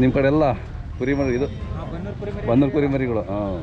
ನಿಮ್ಮ ಕಡೆ ಎಲ್ಲ ಕುರಿಮರಿ ಇದು ಬನ್ನೂರು ಕುರಿಮರಿಗಳು. ಹಾಂ,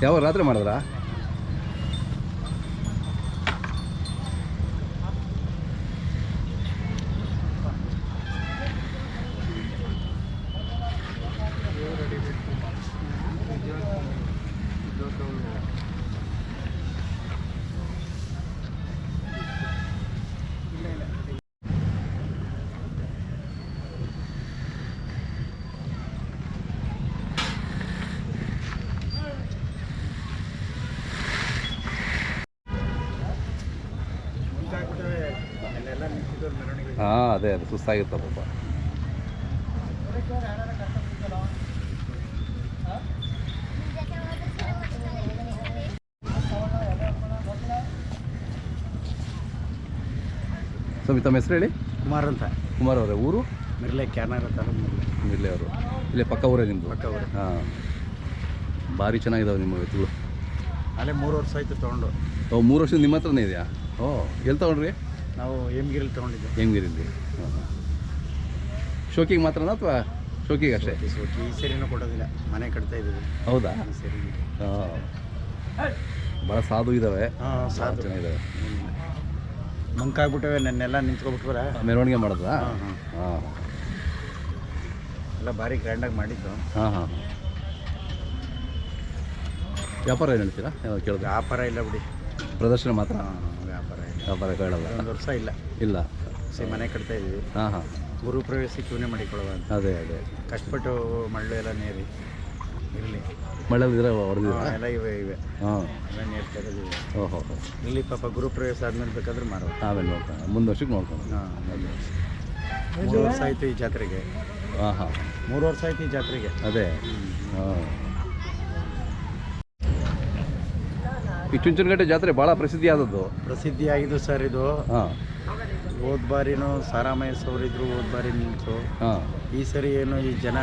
ಯಾವ ರಾತ್ರಿ ಮಾಡಿದ್ರಾ? ಹಾಂ, ಅದೇ ಸುಸ್ತಾಗಿರ್ತದೆ ಪಾಪ. ಸ್ವಾಮಿ, ತಮ್ಮ ಹೆಸರು ಹೇಳಿ. ಕುಮಾರ್ ಅಂತ. ಕುಮಾರ್ ಅವರೇ, ಊರು? ಮಿರ್ಲೆ, ಕ್ಯಾನರ್ ಅಂತ. ಮಿರ್ಲೆ ಅವರು ಇಲ್ಲೇ ಪಕ್ಕ ಊರೇ ನಿಮ್ಮದು? ಪಕ್ಕ ಊರೇ. ಹಾಂ, ಭಾರಿ ಚೆನ್ನಾಗಿದ್ದಾವೆ ನಿಮ್ಮ ಎತ್ತುಗಳು. ಅಲ್ಲೇ 3 ವರ್ಷ ಆಯಿತು ತೊಗೊಂಡು. 3 ವರ್ಷದ ನಿಮ್ಮ ಹತ್ರನೇ ಇದೆಯಾ? ಎಲ್ಲಿ ತೊಗೊಂಡ್ರಿ? ನಾವು ಹೇಮಗಿರಿಲಿ ತೊಗೊಂಡಿದ್ದೆ. ಹೇಮಗಿರಿಲಿ. ಶೋಕಿಗೆ ಮಾತ್ರನಾ ಅಥವಾ ಶೋಕಿಗೆ ಅಷ್ಟೇ? ಶೋಕಿ ಈ ಸರಿನೂ ಕೊಡೋದಿಲ್ಲ, ಮನೆ ಕಟ್ತಾ ಇದ್ದೀವಿ. ಹೌದಾ? ಈ ಸರಿ ಹಾಂ, ಭಾಳ ಸಾಧು ಇದ್ದಾವೆ. ಹಾಂ, ಸಾಧು ಚೆನ್ನಾಗಿದ್ದಾವೆ. ಮಂಕಾಗ್ಬಿಟ್ಟವೆ, ನನ್ನೆಲ್ಲ ನಿಂತ್ಕೊಬಿಟ್ವರ. ಮೆರವಣಿಗೆ ಮಾಡೋದಾ? ಹಾಂ, ಹಾಂ, ಎಲ್ಲ ಭಾರಿ ಗ್ರ್ಯಾಂಡಾಗಿ ಮಾಡಿದ್ದು. ಹಾಂ ಹಾಂ. ವ್ಯಾಪಾರ ಏನು ಹೇಳ್ತೀರಾ? ಕೇಳಿದ್ರೆ ವ್ಯಾಪಾರ ಇಲ್ಲ ಬಿಡಿ, ಪ್ರದರ್ಶನ ಮಾತ್ರ. ವ್ಯಾಪಾರ ಇಲ್ಲ. ವ್ಯಾಪಾರ ಕೇಳಲ್ಲ. 1 ವರ್ಷ ಇಲ್ಲ. ಇಲ್ಲ, ಮನೆ ಕಟ್ತಾ ಇದ್ದೀವಿ. ಹಾಂ ಹಾಂ. ಗುರು ಪ್ರವೇಶಕ್ಕೆ ಇವನೇ ಮಾಡಿಕೊಳ್ಳುವ ಅಂತ. ಅದೇ ಅದೇ ಕಷ್ಟಪಟ್ಟು ಮಳ್ಳು ಎಲ್ಲ ನೇರಿ ಇರಲಿ. ಮಳೆಯಲ್ಲಿ ಇದ್ರೆ ಹೊಡೆದಿಲ್ಲ ಎಲ್ಲ ಇವೆ. ಹಾಂ, ಎಲ್ಲ ನೇರ್ತಾ ಇರೋದು. ಓಹೋ, ಇಲ್ಲಿ ಪಾಪ ಗುರು ಪ್ರವೇಶ ಆದ್ಮೇಲೆ ಬೇಕಾದ್ರೆ ಮಾರೋ. ಆಮೇಲೆ ನೋಡ್ಕೊಂಡು ಮುಂದೆ ವರ್ಷಕ್ಕೆ ನೋಡ್ಕೊಂಡು. ಹಾಂ, 3 ವರ್ಷ ಆಯಿತು ಈ ಜಾತ್ರೆಗೆ. ಹಾಂ ಹಾಂ, 3 ವರ್ಷ ಆಯ್ತು ಈ ಜಾತ್ರೆಗೆ. ಅದೇ. ಹಾಂ, ಈ ಚುಂಚನಕಟ್ಟೆ ಜಾತ್ರೆ ಭಾಳ ಪ್ರಸಿದ್ಧಿ ಆದದ್ದು. ಪ್ರಸಿದ್ಧಿ ಆಗಿದ್ದು ಸರ್ ಇದು. ಹಾಂ, ಹೋದ ಬಾರಿನೂ ಸಾರಾಮಹೇಶ್ ಅವರಿದ್ರು, ಹೋದ ಬಾರಿ ನಿಲ್ತು. ಹಾಂ, ಈ ಸರಿ ಏನೋ ಈ ಜನ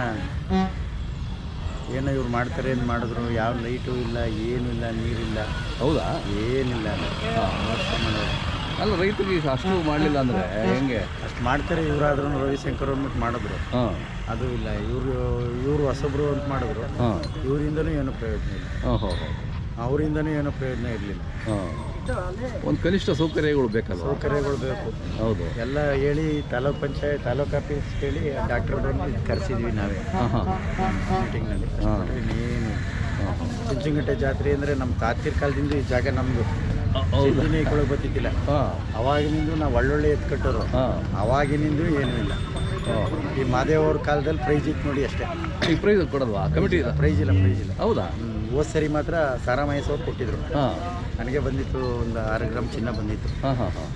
ಏನೋ ಇವ್ರು ಮಾಡ್ತಾರೆ ಏನು ಮಾಡಿದ್ರು, ಯಾವ ಲೈಟು ಇಲ್ಲ, ಏನೂ ಇಲ್ಲ, ನೀರಿಲ್ಲ. ಹೌದಾ? ಏನಿಲ್ಲ. ಅಲ್ಲ, ರೈತರಿಗೆ ಅಷ್ಟು ಮಾಡಲಿಲ್ಲ ಅಂದರೆ ಹೆಂಗೆ? ಅಷ್ಟು ಮಾಡ್ತಾರೆ ಇವರಾದ್ರೂ. ರವಿಶಂಕರ್ ಅಂದ್ಬಿಟ್ಟು ಮಾಡಿದ್ರು, ಹಾಂ, ಅದು ಇಲ್ಲ. ಇವರು ಹೊಸಬ್ರು ಅಂತ ಮಾಡಿದ್ರು. ಹಾಂ, ಇವರಿಂದನೂ ಏನೂ ಪ್ರಯೋಜನ ಇಲ್ಲ. ಓಹೋ, ಅವರಿಂದನೂ ಏನೂ ಪ್ರಯೋಜನ ಇರಲಿಲ್ಲ. ಹಾಂ, ಒಂದು ಕನಿಷ್ಠ ಸೌಕರ್ಯಗಳು ಬೇಕಲ್ಲ? ಸೌಕರ್ಯಗಳು ಬೇಕು. ಹೌದು, ಎಲ್ಲ ಹೇಳಿ ತಾಲೂಕ್ ಪಂಚಾಯತ್, ತಾಲೂಕು ಆಫೀಸ್ ಹೇಳಿ ಡಾಕ್ಟರ್ ಬಂದು ಕರೆಸಿದ್ವಿ ನಾವೇ ಹಾಂ ಹಾಂ ಮೀಟಿಂಗ್ನಲ್ಲಿ. ಹಾಂ. ಇನ್ನೇನು ಚುಂಚನಕಟ್ಟೆ ಜಾತ್ರೆ ಅಂದರೆ ನಮ್ಮ ತಾತಿರ ಕಾಲದಿಂದ ಈ ಜಾಗ ನಮ್ಮದು. ಹೌದು, ಇಟ್ಕೊಳಕ್ಕೆ ಗೊತ್ತಿದ್ದಿಲ್ಲ. ಹಾಂ ಅವಾಗಿನಿಂದ ನಾವು ಒಳ್ಳೊಳ್ಳೆ ಎತ್ತು ಕಟ್ಟೋರು. ಹಾಂ, ಅವಾಗಿನಿಂದ ಏನೂ ಇಲ್ಲ. ಈ ಮಾದೇವ್ ಅವ್ರ ಕಾಲದಲ್ಲಿ ಪ್ರೈಜ್ ಇತ್ತು ನೋಡಿ ಅಷ್ಟೇ. ಈ ಪ್ರೈಸ್ ಕೊಡೋಲ್ವಾ? ಕಮಿಟಿ ಪ್ರೈಜ್ ಇಲ್ಲ. ಹೌದಾ? ಹೋದ ಸರಿ ಮಾತ್ರ ಸಾರಾಮಹೇಶ್ ಅವ್ರು ಕೊಟ್ಟಿದ್ರು. ಹಾಂ, ನನಗೆ ಬಂದಿತ್ತು ಒಂದು 6 ಗ್ರಾಮ್ ಚಿನ್ನ ಬಂದಿತ್ತು. ಹಾಂ ಹಾಂ ಹಾಂ,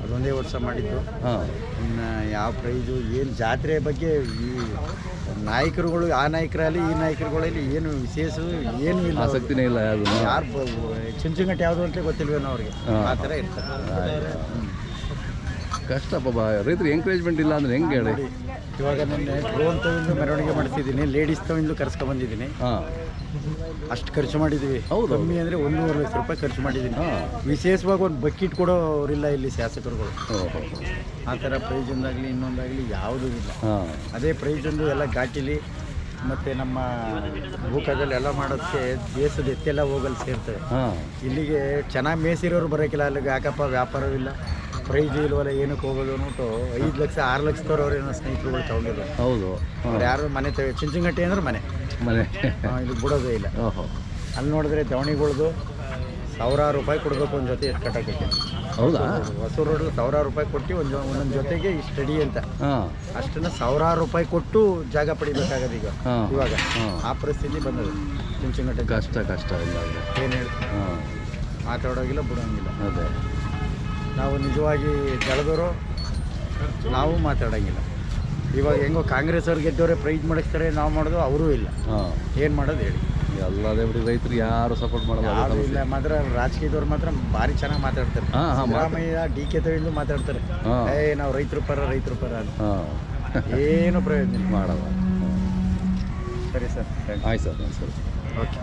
ಅದೊಂದೇ ವರ್ಷ ಮಾಡಿದ್ದು. ಹಾಂ, ಇನ್ನು ಯಾವ ಪ್ರೈಜು ಏನು ಜಾತ್ರೆ ಬಗ್ಗೆ ಈ ನಾಯಕರುಗಳು, ಆ ನಾಯಕರಲ್ಲಿ ಈ ನಾಯಕರುಗಳಲ್ಲಿ ಏನು ವಿಶೇಷ ಏನೂ ಇಲ್ಲ. ಆಸಕ್ತಿನೇ ಇಲ್ಲ ಯಾವುದು. ಯಾರು ಚುಂಚನಕಟ್ಟೆ ಯಾವುದು ಅಂತ ಗೊತ್ತಿಲ್ವೇನೋ ಅವ್ರಿಗೆ. ಆ ಥರ ಇರ್ತಾರೆ. ಕಷ್ಟ ಪಾಪ. ರೈತರು ಎಂಕರೇಜ್ಮೆಂಟ್ ಇಲ್ಲ ಅಂದರೆ ಹೆಂಗೆ ಹೇಳಿ? ಇವಾಗ ನಿನ್ನೆ ಧ್ರುವಂತವಿಂದು ಮೆರವಣಿಗೆ ಮಾಡಿಸಿದ್ದೀನಿ, ಲೇಡೀಸ್ ತವಿಂದು ಕರ್ಸ್ಕೊಂಡ್ಬಂದಿದ್ದೀನಿ. ಹಾಂ, ಅಷ್ಟು ಖರ್ಚು ಮಾಡಿದ್ದೀವಿ. ಹೌದು, ಕಮ್ಮಿ ಅಂದರೆ 1.5 ಲಕ್ಷ ರೂಪಾಯಿ ಖರ್ಚು ಮಾಡಿದ್ದೀನಿ. ಹಾಂ, ವಿಶೇಷವಾಗಿ ಒಂದು ಬಕೆಟ್ ಕೊಡೋರಿಲ್ಲ ಇಲ್ಲಿ ಶಾಸಕರುಗಳು. ಓಹೋ, ಆ ಥರ ಪ್ರೈಜ್ ಒಂದಾಗಲಿ ಇನ್ನೊಂದಾಗಲಿ ಯಾವುದೂ ಇಲ್ಲ. ಹಾಂ, ಅದೇ ಪ್ರೈಜ್ ಒಂದು ಎಲ್ಲ ಘಾಟಿಲಿ ಮತ್ತು ನಮ್ಮ ಭೂಕದಲ್ಲಿ ಎಲ್ಲ ಮಾಡೋದಕ್ಕೆ ದೇಶದ ಎತ್ತೆಲ್ಲ ಹೋಗಲ್ಲಿ ಸೇರ್ತವೆ. ಹಾಂ, ಇಲ್ಲಿಗೆ ಚೆನ್ನಾಗಿ ಮೇಸಿರೋರು ಬರೋಕ್ಕಿಲ್ಲ. ಅಲ್ಲಿಗೆ ಯಾಕಪ್ಪ ವ್ಯಾಪಾರವಿಲ್ಲ, ಪ್ರೈಜ್ ಇಲ್ವಲ್ಲ, ಏನಕ್ಕೆ ಹೋಗೋದು ಅಂದ್ಬಿಟ್ಟು 5 ಲಕ್ಷ 6 ಲಕ್ಷದವ್ರು ಏನೋ ಸ್ನೇಹಿತರುಗಳು ತೊಗೊಂಡಿದ್ರು. ಹೌದು, ಅವ್ರು ಯಾರು ಮನೆ ಚುಂಚನಕಟ್ಟೆ ಅಂದ್ರೆ ಮನೆ ಮನೆ ಇಲ್ಲಿ ಬಿಡೋದೇ ಇಲ್ಲ. ಓಹೋ, ಅಲ್ಲಿ ನೋಡಿದ್ರೆ ದವಣಿಗಳ್ದು ಸಾವಿರಾರು ರೂಪಾಯಿ ಕೊಡಬೇಕು ಒಂದು ಜೊತೆ ಎತ್ತು ಕಟ್ಟೋಕ್ಕೆ. ಹೌದಾ? ಹೊಸೂರು ರೋಡ್ ಸಾವಿರಾರು ರೂಪಾಯಿ ಕೊಟ್ಟು ಒಂದೊಂದು ಜೊತೆಗೆ ಇಷ್ಟು ಅಡಿ ಅಂತ ಹಾಂ ಅಷ್ಟನ್ನು ಸಾವಿರಾರು ರೂಪಾಯಿ ಕೊಟ್ಟು ಜಾಗ ಪಡಿಬೇಕಾಗದು ಈಗ. ಹಾಂ ಇವಾಗ ಹಾಂ ಆ ಪರಿಸ್ಥಿತಿ ಬಂದது. ಚುಂಚನಗಟ್ಟೆ ಕಷ್ಟ ಇಲ್ಲಾಂದರೆ. ಏನು ಹೇಳ್ತೀವಿ, ಹಾಂ ಮಾತಾಡೋಗಿಲ್ಲ ಬಿಡೋಂಗಿಲ್ಲ. ಅದೇ ನಾವು ನಿಜವಾಗಿ ಬೆಳೆದವರು ನಾವು ಮಾತಾಡೋಂಗಿಲ್ಲ. ಇವಾಗ ಹೆಂಗೋ ಕಾಂಗ್ರೆಸ್ ಅವ್ರು ಗೆದ್ದವರೇ ಪ್ರೈಸ್ ಮಾಡಿಸ್ತಾರೆ, ನಾವು ಮಾಡೋದು ಅವರೂ ಇಲ್ಲ. ಹಾಂ ಏನು ಮಾಡೋದು ಹೇಳಿ? ಎಲ್ಲದೇ ಬಿಡಿ, ರೈತರು ಯಾರು ಸಪೋರ್ಟ್ ಮಾಡಲ್ಲ. ಯಾರು ಇಲ್ಲ. ಮಾತ್ರ ರಾಜಕೀಯದವ್ರು ಮಾತ್ರ ಭಾರಿ ಚೆನ್ನಾಗಿ ಮಾತಾಡ್ತಾರೆ. ಹಾಂ ಹಾಂ ಸಿದ್ದರಾಮಯ್ಯ ಡಿ ಕೆ ತವಿಂದು ಮಾತಾಡ್ತಾರೆ, ಹಾಂ ನಾವು ರೈತರ ಪರ ಅಂತ. ಹಾಂ ಏನು ಪ್ರಯೋಜನ ಇಲ್ಲ. ಮಾಡಲ್ಲ. ಸರಿ ಸರ್, ಆಯ್ತು ಸರ್ ಸರಿ. ಓಕೆ.